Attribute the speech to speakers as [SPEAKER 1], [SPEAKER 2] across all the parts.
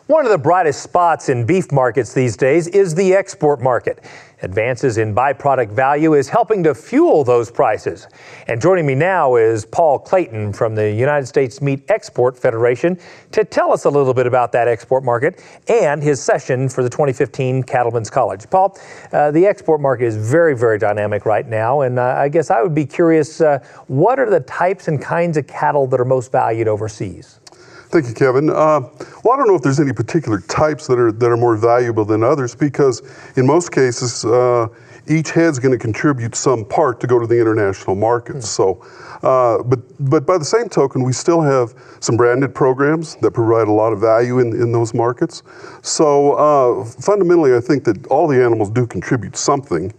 [SPEAKER 1] One of the brightest spots in beef markets these days is the export market. Advances in byproduct value is helping to fuel those prices. And joining me now is Paul Clayton from the United States Meat Export Federation to tell us a little bit about that export market and his session for the 2015 Cattlemen's College. Paul, the export market is very, very dynamic right now, and I guess I would be curious, what are the types and kinds of cattle that are most valued overseas?
[SPEAKER 2] Thank you, Kevin. Well, I don't know if there's any particular types that are more valuable than others, because in most cases, each head's going to contribute some part to go to the international markets. So, but by the same token, we still have some branded programs that provide a lot of value in those markets. So fundamentally, I think that all the animals do contribute something,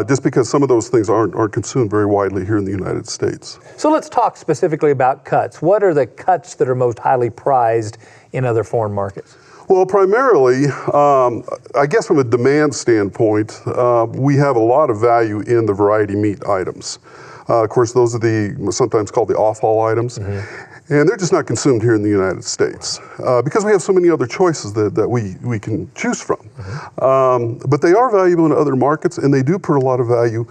[SPEAKER 2] just because some of those things aren't consumed very widely here in the United States.
[SPEAKER 1] So let's talk specifically about cuts. What are the cuts that are most highly prized in other foreign markets?
[SPEAKER 2] Well, primarily, I guess from a demand standpoint, we have a lot of value in the variety meat items. Of course, those are the sometimes called the off-haul items. And they're just not consumed here in the United States because we have so many other choices that we can choose from. But they are valuable in other markets, and they do put a lot of value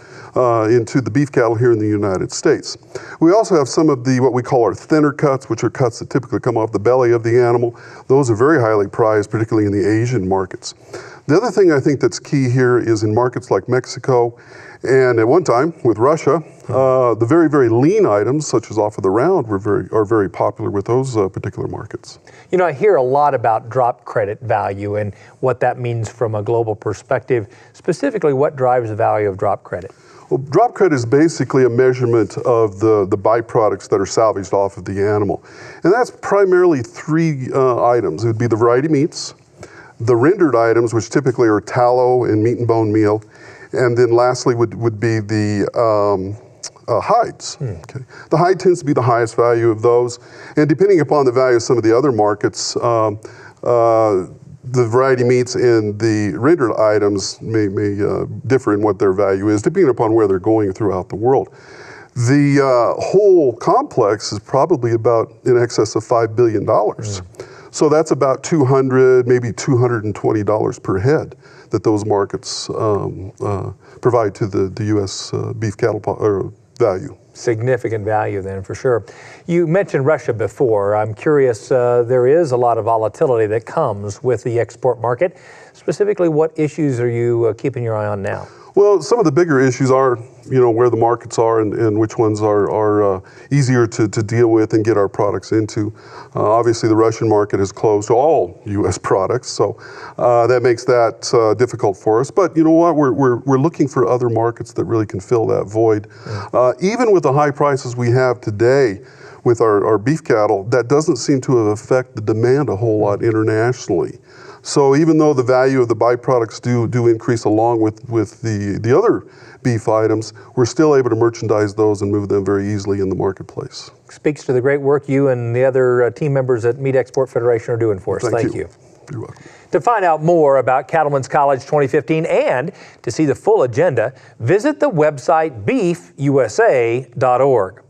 [SPEAKER 2] into the beef cattle here in the United States. We also have some of what we call our thinner cuts, which are cuts that typically come off the belly of the animal. Those are very highly prized, particularly in the Asian markets. The other thing I think that's key here is in markets like Mexico, and at one time with Russia, the very, very lean items, such as off of the round, are very popular with those particular markets.
[SPEAKER 1] You know, I hear a lot about drop credit value and what that means from a global perspective. Specifically, what drives the value of drop credit?
[SPEAKER 2] Well, drop credit is basically a measurement of the byproducts that are salvaged off of the animal. And that's primarily three items. It would be the variety meats, the rendered items, which typically are tallow and meat and bone meal, and then lastly would be the hides. Okay. The hide tends to be the highest value of those, and depending upon the value of some of the other markets, the variety meats and the rendered items may differ in what their value is, depending upon where they're going throughout the world. The whole complex is probably about in excess of $5 billion. So that's about $200, maybe $220 per head that those markets provide to the U.S. beef cattle value.
[SPEAKER 1] Significant value then, for sure. You mentioned Russia before. I'm curious, there is a lot of volatility that comes with the export market. Specifically, what issues are you keeping your eye on now?
[SPEAKER 2] Well, some of the bigger issues are, you know, where the markets are and which ones are easier to deal with and get our products into. Obviously, the Russian market is closed to all U.S. products, so that makes that difficult for us. But you know what? We're looking for other markets that really can fill that void. Even with the high prices we have today with our beef cattle, that doesn't seem to affect the demand a whole lot internationally. So even though the value of the byproducts do increase along with the other beef items, we're still able to merchandise those and move them very easily in the marketplace.
[SPEAKER 1] Speaks to the great work you and the other team members at Meat Export Federation are doing for us. Thank you.
[SPEAKER 2] You're welcome.
[SPEAKER 1] To find out more about Cattlemen's College 2015 and to see the full agenda, visit the website BeefUSA.org.